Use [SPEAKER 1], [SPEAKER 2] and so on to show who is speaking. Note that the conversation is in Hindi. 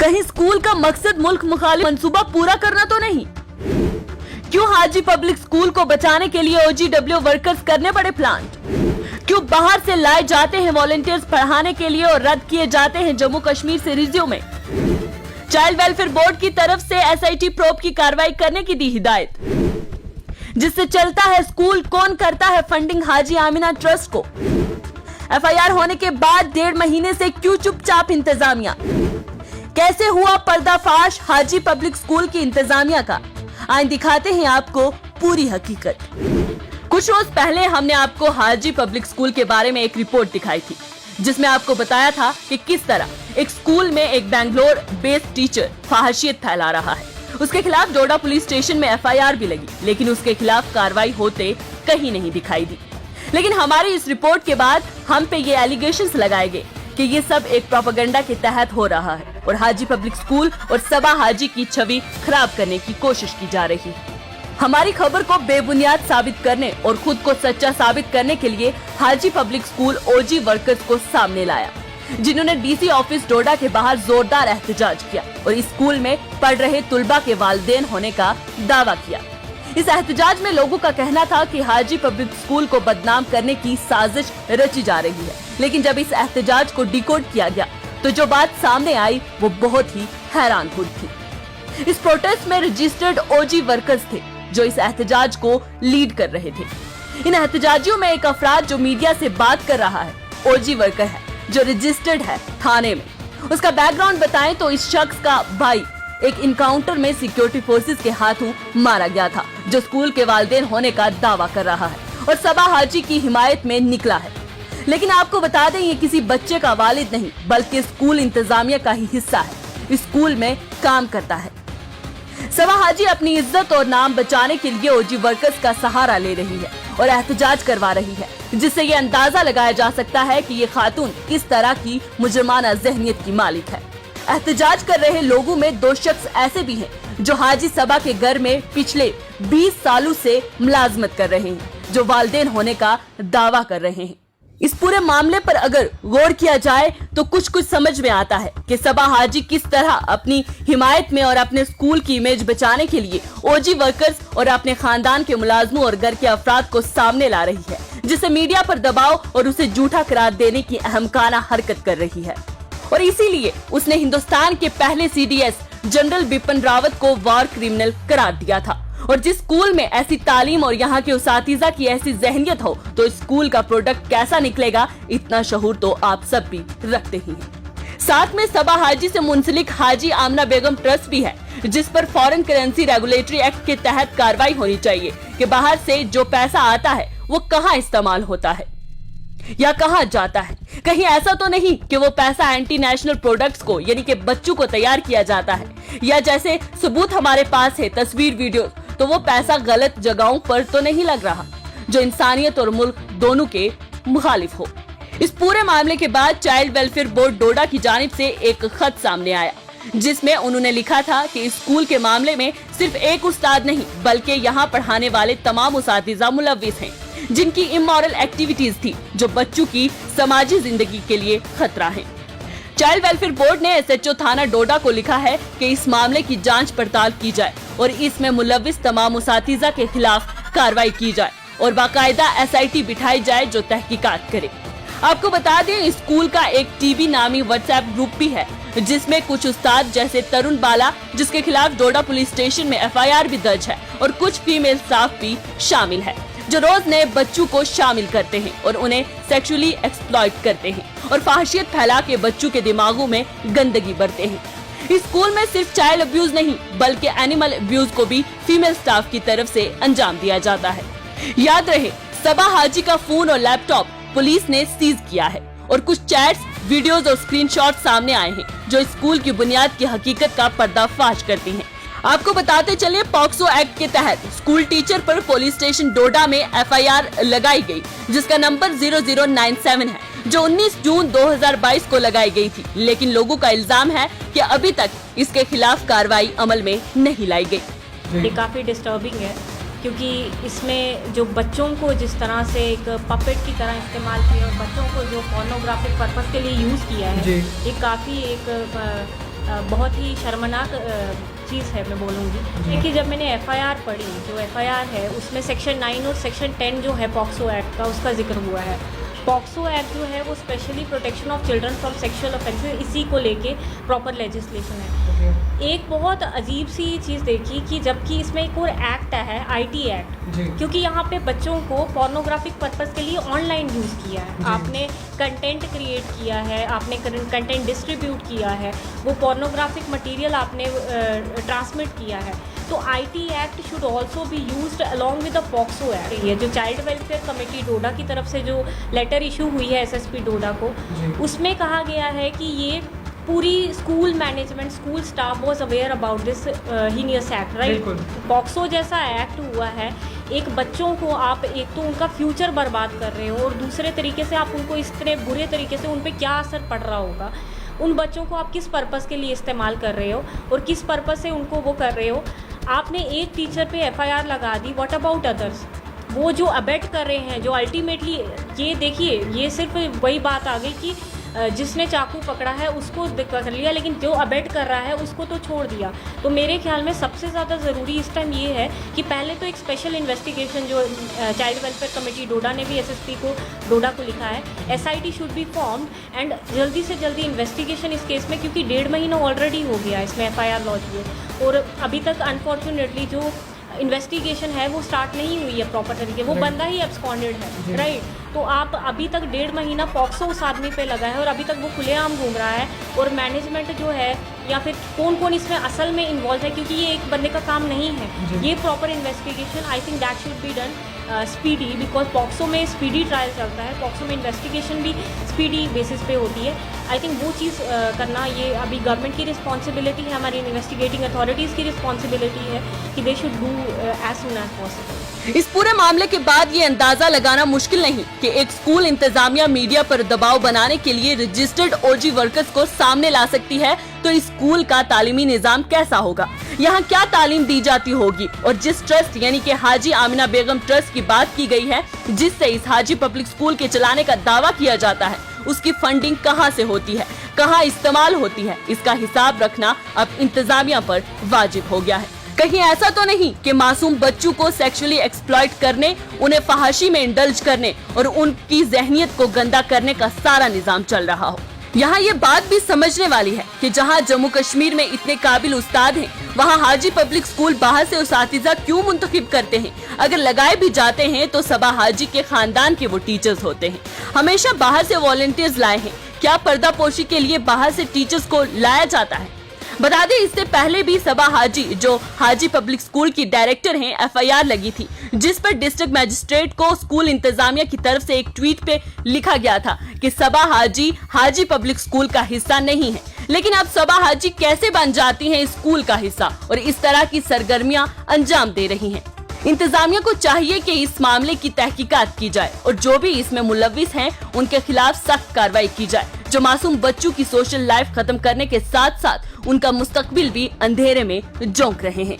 [SPEAKER 1] कहीं स्कूल का मकसद मुल्क मुखालिफ मंसूबा पूरा करना तो नहीं? क्यों हाजी पब्लिक स्कूल को बचाने के लिए OGW वर्कर्स करने पड़े प्लांट? क्यों बाहर से लाए जाते हैं वॉलंटियर्स पढ़ाने के लिए और रद्द किए जाते हैं जम्मू कश्मीर से रिज्यूमे? चाइल्ड वेलफेयर बोर्ड की तरफ से SIT प्रोब की कार्रवाई करने की दी हिदायत, जिससे चलता है स्कूल। कौन करता है फंडिंग हाजी आमिना ट्रस्ट को? FIR होने के बाद 1.5 महीने से क्यों चुपचाप इंतजामिया? कैसे हुआ पर्दाफाश हाजी पब्लिक स्कूल की इंतजामिया का? आज दिखाते हैं आपको पूरी हकीकत। कुछ रोज पहले हमने आपको हाजी पब्लिक स्कूल के बारे में एक रिपोर्ट दिखाई थी, जिसमें आपको बताया था कि किस तरह एक स्कूल में एक बेंगलोर बेस्ड टीचर फहाशियत फैला रहा है। उसके खिलाफ डोडा पुलिस स्टेशन में FIR भी लगी, लेकिन उसके खिलाफ कार्रवाई होते कहीं नहीं दिखाई दी। लेकिन हमारी इस रिपोर्ट के बाद हम पे ये एलिगेशंस लगाए गए कि ये सब एक प्रोपेगेंडा के तहत हो रहा है और हाजी पब्लिक स्कूल और सबा हाजी की छवि खराब करने की कोशिश की जा रही है। हमारी खबर को बेबुनियाद साबित करने और खुद को सच्चा साबित करने के लिए हाजी पब्लिक स्कूल OG वर्कर्स को सामने लाया, जिन्होंने DC ऑफिस डोडा के बाहर जोरदार एहतजाज किया और इस स्कूल में पढ़ रहे तुलबा के वालिदैन होने का दावा किया। इस एहतजाज में लोगों का कहना था कि हाजी पब्लिक स्कूल को बदनाम करने की साजिश रची जा रही है, लेकिन जब इस एहतजाज को डिकोड किया गया तो जो बात सामने आई वो बहुत ही हैरानकुन थी। इस प्रोटेस्ट में रजिस्टर्ड OG वर्कर्स थे जो इस एहतजाज को लीड कर रहे थे। इन एहतजाजियों में एक अफराद जो मीडिया से बात कर रहा है OG वर्कर है, जो रजिस्टर्ड है थाने में। उसका बैकग्राउंड बताएं तो इस शख्स का भाई एक इनकाउंटर में सिक्योरिटी फोर्सेस के हाथों मारा गया था, जो स्कूल के वालिदैन होने का दावा कर रहा है और सबा हाजी की हिमायत में निकला है। लेकिन आपको बता दें, ये किसी बच्चे का वालिद नहीं बल्कि स्कूल इंतजामिया का ही हिस्सा है। इस स्कूल में काम करता है। सबा हाजी अपनी इज्जत और नाम बचाने के लिए OG वर्कर्स का सहारा ले रही है और एहतजाज करवा रही है, जिससे ये अंदाजा लगाया जा सकता है कि ये खातून किस तरह की मुजरमाना जहनियत की मालिक है। एहतजाज कर रहे लोगों में 2 शख्स ऐसे भी हैं जो हाजी सबा के घर में पिछले 20 सालों से मुलाजमत कर रहे हैं, जो वालिदैन होने का दावा कर रहे हैं। इस पूरे मामले पर अगर गौर किया जाए तो कुछ समझ में आता है कि सबा हाजी किस तरह अपनी हिमायत में और अपने स्कूल की इमेज बचाने के लिए OG वर्कर्स और अपने खानदान के मुलाजमों और घर के अफराद को सामने ला रही है, जिससे मीडिया पर दबाव और उसे झूठा करार देने की अहमकाना हरकत कर रही है। और इसीलिए उसने हिंदुस्तान के पहले CDS जनरल बिपिन रावत को वॉर क्रिमिनल करार दिया था। और जिस स्कूल में ऐसी तालीम और यहाँ के उसातिजा की ऐसी जहनियत हो तो स्कूल का प्रोडक्ट कैसा निकलेगा, इतना शऊर तो आप सब भी रखते ही हैं। साथ में सबा हाजी से मुंसलिक हाजी आमना बेगम ट्रस्ट भी है, जिस पर फॉरेन करेंसी रेगुलेटरी एक्ट के तहत कार्रवाई होनी चाहिए कि बाहर से जो पैसा आता है वो कहाँ इस्तेमाल होता है या कहाँ जाता है। कहीं ऐसा तो नहीं कि वो पैसा एंटी नेशनल प्रोडक्ट्स को यानी कि बच्चों को तैयार किया जाता है, या जैसे सबूत हमारे पास है तस्वीर वीडियो, तो वो पैसा गलत जगहों पर तो नहीं लग रहा जो इंसानियत और मुल्क दोनों के मुखालिफ हो। इस पूरे मामले के बाद चाइल्ड वेलफेयर बोर्ड डोडा की जानिब से एक खत सामने आया, जिसमें उन्होंने लिखा था कि स्कूल के मामले में सिर्फ एक उस्ताद नहीं बल्कि यहाँ पढ़ाने वाले तमाम उसातिजा मुलव्विस हैं, जिनकी इमोरल एक्टिविटीज थी जो बच्चों की समाजी जिंदगी के लिए खतरा है। चाइल्ड वेलफेयर बोर्ड ने SHO थाना डोडा को लिखा है कि इस मामले की जांच पड़ताल की जाए और इसमें मुलव्विस तमाम उसातिजा के खिलाफ कार्रवाई की जाए और बाकायदा SIT बिठाई जाए जो तहकीकात करे। आपको बता दें, स्कूल का एक TB नामी WhatsApp ग्रुप भी है, जिसमें कुछ उस्ताद जैसे तरुण बाला, जिसके खिलाफ डोडा पुलिस स्टेशन में FIR भी दर्ज है, और कुछ फीमेल स्टाफ भी शामिल है, जो रोज नए बच्चों को शामिल करते हैं और उन्हें सेक्सुअली एक्सप्लॉइट करते हैं और फहाशियत फैला के बच्चों के दिमागों में गंदगी भरते हैं। इस स्कूल में सिर्फ चाइल्ड अब्यूज नहीं बल्कि एनिमल अब्यूज को भी फीमेल स्टाफ की तरफ से अंजाम दिया जाता है। याद रहे, सबा हाजी का फोन और लैपटॉप पुलिस ने सीज किया है और कुछ चैट्स, वीडियोस और स्क्रीनशॉट सामने आए हैं जो स्कूल की बुनियाद की हकीकत का पर्दाफाश करती हैं। आपको बताते चले, पॉक्सो एक्ट के तहत स्कूल टीचर पर पुलिस स्टेशन डोडा में FIR लगाई गई, जिसका नंबर 0097 है, जो 19 जून 2022 को लगाई गई थी। लेकिन लोगों का इल्जाम है कि अभी तक इसके खिलाफ कार्रवाई अमल में नहीं लाई गई।
[SPEAKER 2] ये काफ़ी डिस्टर्बिंग है, क्योंकि इसमें जो बच्चों को जिस तरह से एक पपेट की तरह इस्तेमाल किया और बच्चों को जो पोर्नोग्राफिक पर्पस के लिए यूज़ किया है, ये काफ़ी एक बहुत ही शर्मनाक चीज़ है, मैं बोलूँगी। देखिए, जब मैंने एफआईआर पढ़ी, जो एफआईआर है उसमें सेक्शन 9 और सेक्शन 10 जो है पॉक्सो एक्ट का, उसका जिक्र हुआ है। पॉक्सो एक्ट जो है वो specially protection of children from sexual offences, इसी को लेके प्रॉपर लेजिस्लेशन है। एक बहुत अजीब सी चीज़ देखी कि जबकि इसमें एक और एक्ट है, आईटी एक्ट, क्योंकि यहाँ पे बच्चों को पोर्नोग्राफिक पर्पस के लिए ऑनलाइन यूज़ किया है, आपने कंटेंट क्रिएट किया है, आपने कंटेंट डिस्ट्रीब्यूट किया है, वो पोर्नोग्राफिक मटेरियल आपने ट्रांसमिट किया है। तो IT act should also be used along with the POCSO act. ये जो चाइल्ड वेलफेयर कमेटी डोडा की तरफ से जो लेटर इशू हुई है एसएसपी डोडा को, उसमें कहा गया है कि ये पूरी school management, school staff was aware about this heinous act, right. POCSO जैसा एक्ट हुआ है, एक बच्चों को आप एक तो उनका फ्यूचर बर्बाद कर रहे हो और दूसरे तरीके से आप उनको इस तरह बुरे तरीके से उन पर क्या असर पड़ रहा होगा, उन बच्चों को आप किस पर्पज़ के लिए इस्तेमाल कर रहे हो और किस पर्पज़ से उनको वो कर रहे हो। आपने एक टीचर पे एफआईआर लगा दी, व्हाट अबाउट अदर्स? वो जो अबेट कर रहे हैं, जो अल्टीमेटली, ये देखिए, ये सिर्फ वही बात आ गई कि जिसने चाकू पकड़ा है उसको कर लिया, लेकिन जो अबेट कर रहा है उसको तो छोड़ दिया। तो मेरे ख्याल में सबसे ज़्यादा ज़रूरी इस टाइम ये है कि पहले तो एक स्पेशल इन्वेस्टिगेशन, जो चाइल्ड वेलफेयर कमेटी डोडा ने भी एसएसपी को डोडा को लिखा है, SIT should be form and जल्दी से जल्दी इन्वेस्टिगेशन इस केस में, क्योंकि 1.5 महीना ऑलरेडी हो गया इसमें एफआईआर लॉन्च हुए और अभी तक अनफॉर्चुनेटली जो इन्वेस्टिगेशन है वो स्टार्ट नहीं हुई है प्रॉपर तरीके, वो बंदा ही एब्सकॉन्डेड है, राइट। तो आप अभी तक 1.5 महीना पॉक्सो उस आदमी पे लगा है और अभी तक वो खुलेआम घूम रहा है, और मैनेजमेंट जो है या फिर कौन कौन इसमें असल में इन्वॉल्व है, क्योंकि ये एक बंदे का काम नहीं है। ये proper investigation, I think that should be done speedy, because POCSO में स्पीडी ट्रायल चलता है, पॉक्सो में इन्वेस्टिगेशन भी स्पीडी बेसिस पे होती है। आई थिंक वो चीज़ करना ये अभी गवर्नमेंट की रिस्पॉन्सिबिलिटी है, हमारी इन्वेस्टिगेटिंग अथॉरिटीज़ की रिस्पॉन्सिबिलिटी है कि they should do as soon as possible.
[SPEAKER 1] इस पूरे मामले के बाद ये अंदाजा लगाना मुश्किल नहीं कि एक स्कूल इंतजामिया मीडिया पर दबाव बनाने के लिए रजिस्टर्ड ओजी वर्कर्स को सामने ला सकती है, तो इस स्कूल का तालीमी निजाम कैसा होगा, यहाँ क्या तालीम दी जाती होगी, और जिस ट्रस्ट यानी कि हाजी आमिना बेगम ट्रस्ट की बात की गई है, जिससे इस हाजी पब्लिक स्कूल के चलाने का दावा किया जाता है, उसकी फंडिंग कहाँ से होती है, कहाँ इस्तेमाल होती है, इसका हिसाब रखना अब इंतजामिया पर वाजिब हो गया है। कहीं ऐसा तो नहीं कि मासूम बच्चों को सेक्सुअली एक्सप्लॉइट करने, उन्हें फहाशी में इंडल्ज करने और उनकी ज़हनियत को गंदा करने का सारा निजाम चल रहा हो। यहाँ ये बात भी समझने वाली है कि जहाँ जम्मू कश्मीर में इतने काबिल उस्ताद हैं, वहाँ हाजी पब्लिक स्कूल बाहर से उसातिज़ा क्यों मुंतखब करते हैं? अगर लगाए भी जाते हैं तो सबा हाजी के खानदान के वो टीचर्स होते हैं। हमेशा बाहर से वॉलंटियर्स लाए हैं, क्या पर्दापोशी के लिए बाहर से टीचर्स को लाया जाता है? बता दें, इससे पहले भी सबा हाजी, जो हाजी पब्लिक स्कूल की डायरेक्टर हैं, एफआईआर लगी थी, जिस पर डिस्ट्रिक्ट मजिस्ट्रेट को स्कूल इंतजामिया की तरफ से एक ट्वीट पे लिखा गया था कि सबा हाजी हाजी पब्लिक स्कूल का हिस्सा नहीं है। लेकिन अब सबा हाजी कैसे बन जाती हैं स्कूल का हिस्सा और इस तरह की सरगर्मियां अंजाम दे रही हैं? इंतजामिया को चाहिए कि इस मामले की तहकीकात की जाए और जो भी इसमें मुलव्विस हैं उनके खिलाफ सख्त कार्रवाई की जाए, जो मासूम बच्चों की सोशल लाइफ खत्म करने के साथ साथ उनका मुस्तकबिल भी अंधेरे में झोंक रहे हैं।